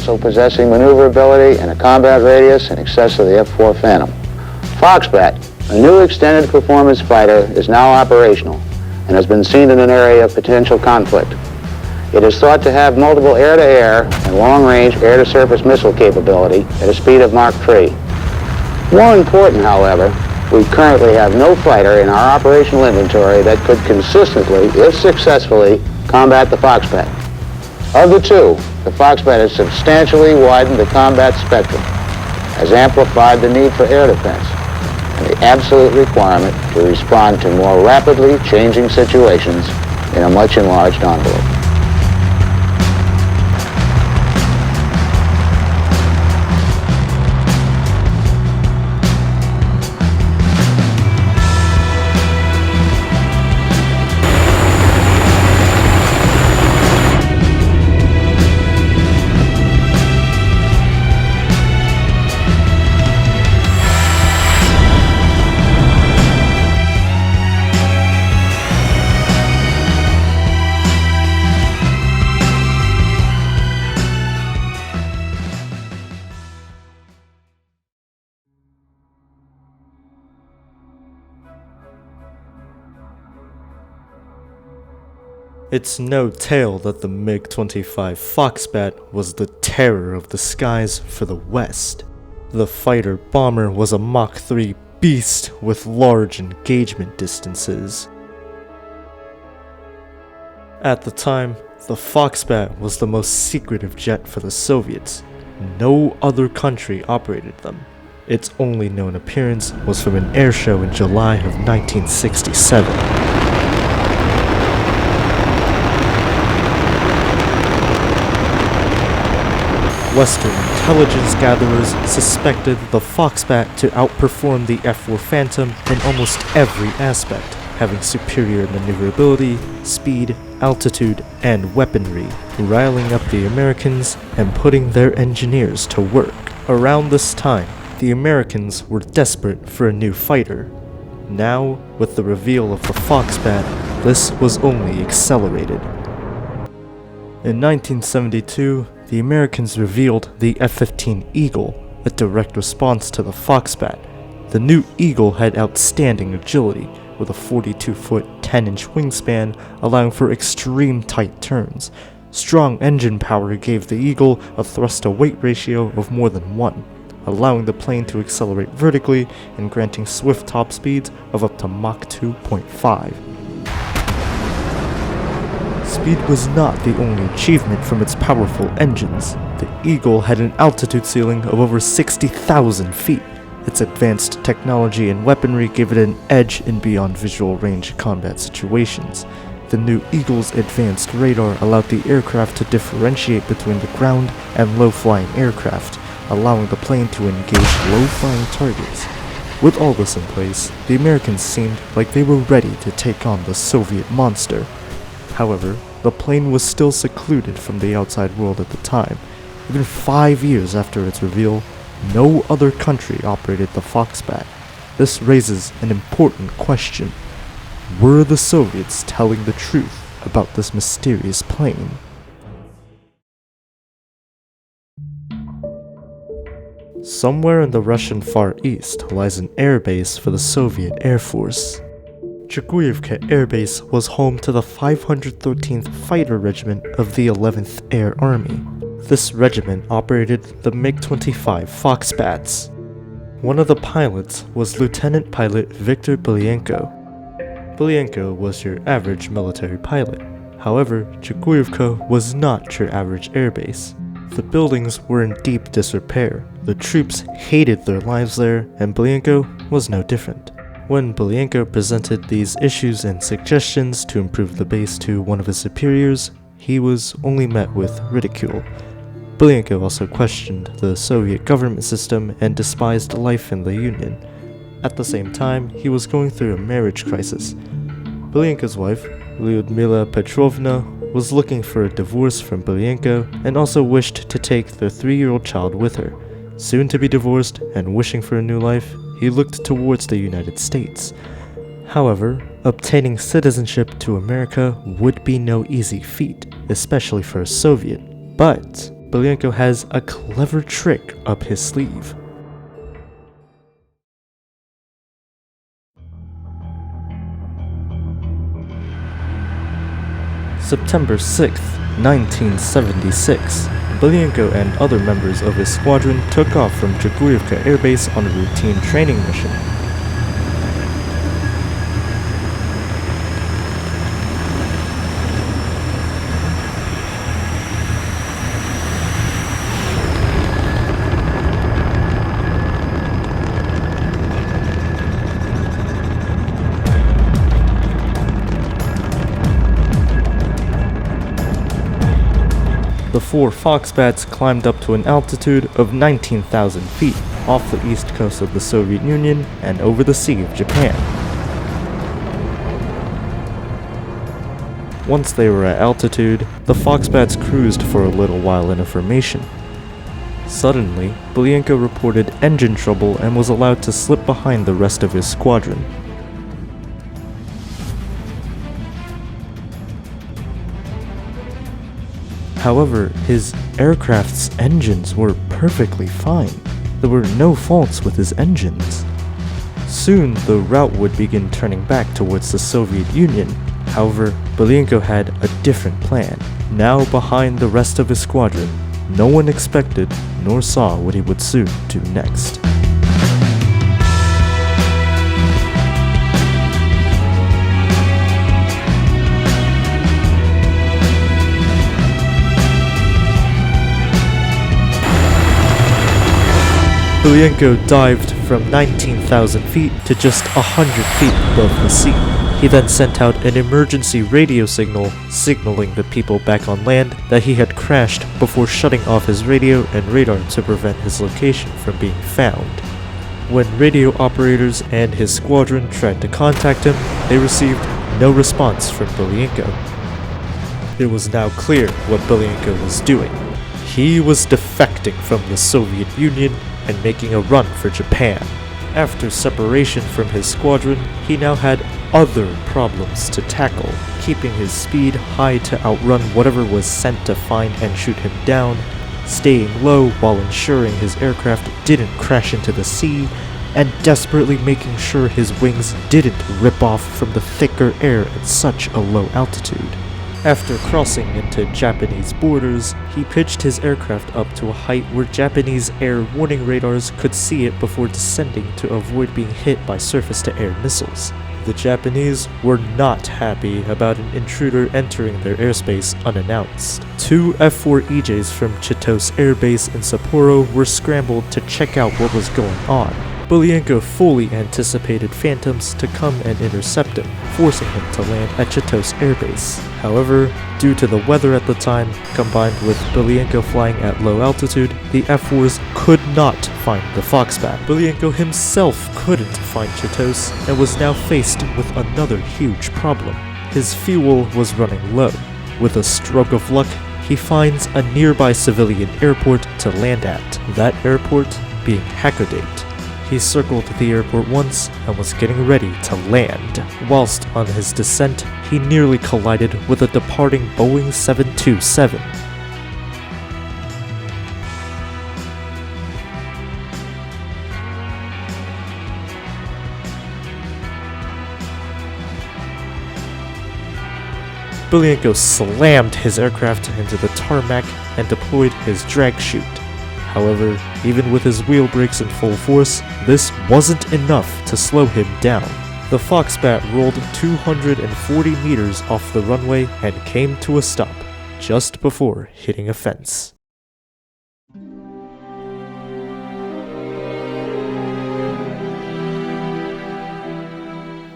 also possessing maneuverability and a combat radius in excess of the F-4 Phantom. Foxbat, a new extended performance fighter, is now operational and has been seen in an area of potential conflict. It is thought to have multiple air-to-air and long-range air-to-surface missile capability at a speed of Mach 3. More important, however, we currently have no fighter in our operational inventory that could consistently, if successfully, combat the Foxbat. Of the two, the Foxbat has substantially widened the combat spectrum, has amplified the need for air defense, and the absolute requirement to respond to more rapidly changing situations in a much enlarged envelope. It's no tale that the MiG-25 Foxbat was the terror of the skies for the West. The fighter-bomber was a Mach 3 beast with large engagement distances. At the time, the Foxbat was the most secretive jet for the Soviets. No other country operated them. Its only known appearance was from an air show in July of 1967. Western intelligence gatherers suspected the Foxbat to outperform the F-4 Phantom in almost every aspect, having superior maneuverability, speed, altitude, and weaponry, riling up the Americans and putting their engineers to work. Around this time, the Americans were desperate for a new fighter. Now, with the reveal of the Foxbat, this was only accelerated. In 1972, the Americans revealed the F-15 Eagle, a direct response to the Foxbat. The new Eagle had outstanding agility, with a 42-foot, 10-inch wingspan, allowing for extreme tight turns. Strong engine power gave the Eagle a thrust-to-weight ratio of more than 1, allowing the plane to accelerate vertically and granting swift top speeds of up to Mach 2.5. Speed was not the only achievement from its powerful engines. The Eagle had an altitude ceiling of over 60,000 feet. Its advanced technology and weaponry gave it an edge in beyond visual range combat situations. The new Eagle's advanced radar allowed the aircraft to differentiate between the ground and low-flying aircraft, allowing the plane to engage low-flying targets. With all this in place, the Americans seemed like they were ready to take on the Soviet monster. However, the plane was still secluded from the outside world at the time. Even 5 years after its reveal, no other country operated the Foxbat. This raises an important question. Were the Soviets telling the truth about this mysterious plane? Somewhere in the Russian Far East lies an airbase for the Soviet Air Force. Chuguyevka Air Base was home to the 513th Fighter Regiment of the 11th Air Army. This regiment operated the MiG-25 Foxbats. One of the pilots was Lieutenant Pilot Viktor Belenko. Belenko was your average military pilot. However, Chuguyevka was not your average airbase. The buildings were in deep disrepair. The troops hated their lives there, and Belenko was no different. When Belenko presented these issues and suggestions to improve the base to one of his superiors, he was only met with ridicule. Belenko also questioned the Soviet government system and despised life in the Union. At the same time, he was going through a marriage crisis. Belenko's wife, Lyudmila Petrovna, was looking for a divorce from Belenko and also wished to take their 3-year-old child with her. Soon to be divorced and wishing for a new life, he looked towards the United States. However, obtaining citizenship to America would be no easy feat, especially for a Soviet. But Belenko has a clever trick up his sleeve. September 6th, 1976. Belenko and other members of his squadron took off from Chiguyevka Air Base on a routine training mission. The four Foxbats climbed up to an altitude of 19,000 feet off the east coast of the Soviet Union and over the Sea of Japan. Once they were at altitude, the Foxbats cruised for a little while in a formation. Suddenly, Belenko reported engine trouble and was allowed to slip behind the rest of his squadron. However, his aircraft's engines were perfectly fine. There were no faults with his engines. Soon, the route would begin turning back towards the Soviet Union. However, Belenko had a different plan. Now behind the rest of his squadron, no one expected nor saw what he would soon do next. Belenko dived from 19,000 feet to just 100 feet above the sea. He then sent out an emergency radio signal signaling the people back on land that he had crashed before shutting off his radio and radar to prevent his location from being found. When radio operators and his squadron tried to contact him, they received no response from Belenko. It was now clear what Belenko was doing. He was defecting from the Soviet Union and making a run for Japan. After separation from his squadron, he now had other problems to tackle, keeping his speed high to outrun whatever was sent to find and shoot him down, staying low while ensuring his aircraft didn't crash into the sea, and desperately making sure his wings didn't rip off from the thicker air at such a low altitude. After crossing into Japanese borders, he pitched his aircraft up to a height where Japanese air warning radars could see it before descending to avoid being hit by surface-to-air missiles. The Japanese were not happy about an intruder entering their airspace unannounced. Two F-4EJs from Chitose Air Base in Sapporo were scrambled to check out what was going on. Belenko fully anticipated Phantoms to come and intercept him, forcing him to land at Chitose Air Base. However, due to the weather at the time, combined with Belenko flying at low altitude, the F-4s could not find the Foxbat. Belenko himself couldn't find Chitose and was now faced with another huge problem. His fuel was running low. With a stroke of luck, he finds a nearby civilian airport to land at, that airport being Hakodate. He circled the airport once and was getting ready to land. Whilst on his descent, he nearly collided with a departing Boeing 727. Belenko slammed his aircraft into the tarmac and deployed his drag chute. However, even with his wheel brakes in full force, this wasn't enough to slow him down. The Foxbat rolled 240 meters off the runway and came to a stop, just before hitting a fence.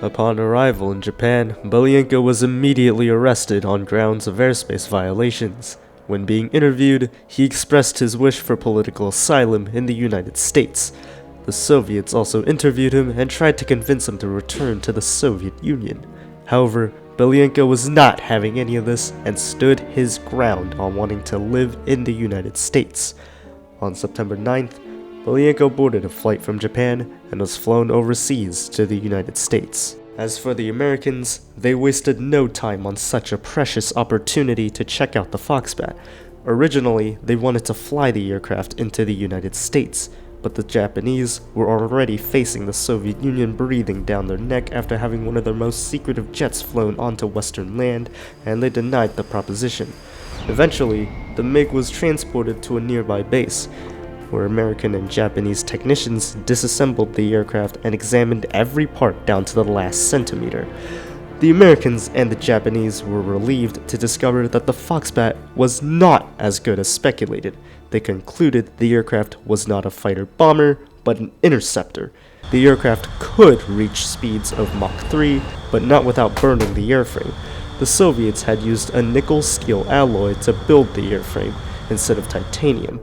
Upon arrival in Japan, Belenko was immediately arrested on grounds of airspace violations. When being interviewed, he expressed his wish for political asylum in the United States. The Soviets also interviewed him and tried to convince him to return to the Soviet Union. However, Belenko was not having any of this and stood his ground on wanting to live in the United States. On September 9th, Belenko boarded a flight from Japan and was flown overseas to the United States. As for the Americans, they wasted no time on such a precious opportunity to check out the Foxbat. Originally, they wanted to fly the aircraft into the United States, but the Japanese were already facing the Soviet Union breathing down their neck after having one of their most secretive jets flown onto Western land, and they denied the proposition. Eventually, the MiG was transported to a nearby base, where American and Japanese technicians disassembled the aircraft and examined every part down to the last centimeter. The Americans and the Japanese were relieved to discover that the Foxbat was not as good as speculated. They concluded the aircraft was not a fighter-bomber, but an interceptor. The aircraft could reach speeds of Mach 3, but not without burning the airframe. The Soviets had used a nickel-steel alloy to build the airframe, instead of titanium.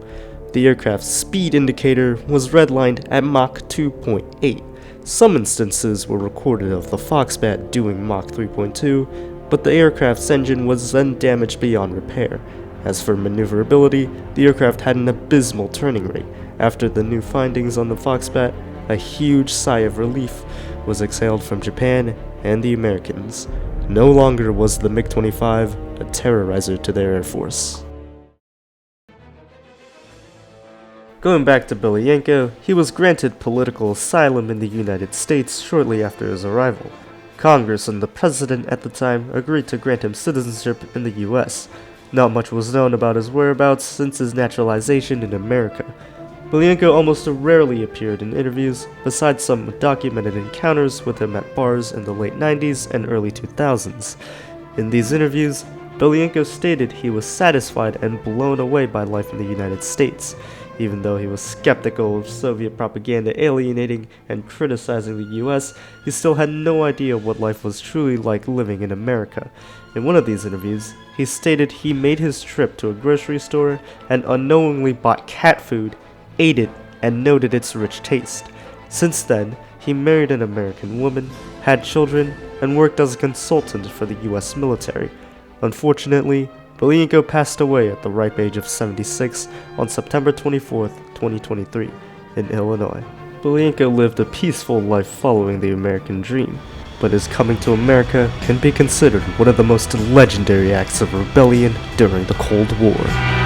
The aircraft's speed indicator was redlined at Mach 2.8. Some instances were recorded of the Foxbat doing Mach 3.2, but the aircraft's engine was then damaged beyond repair. As for maneuverability, the aircraft had an abysmal turning rate. After the new findings on the Foxbat, a huge sigh of relief was exhaled from Japan and the Americans. No longer was the MiG-25 a terrorizer to their Air Force. Going back to Belenko, he was granted political asylum in the United States shortly after his arrival. Congress and the president at the time agreed to grant him citizenship in the US. Not much was known about his whereabouts since his naturalization in America. Belenko almost rarely appeared in interviews, besides some documented encounters with him at bars in the late 90s and early 2000s. In these interviews, Belenko stated he was satisfied and blown away by life in the United States. Even though he was skeptical of Soviet propaganda alienating and criticizing the US, he still had no idea what life was truly like living in America. In one of these interviews, he stated he made his trip to a grocery store and unknowingly bought cat food, ate it, and noted its rich taste. Since then, he married an American woman, had children, and worked as a consultant for the US military. Unfortunately, Belenko passed away at the ripe age of 76 on September 24, 2023, in Illinois. Belenko lived a peaceful life following the American dream, but his coming to America can be considered one of the most legendary acts of rebellion during the Cold War.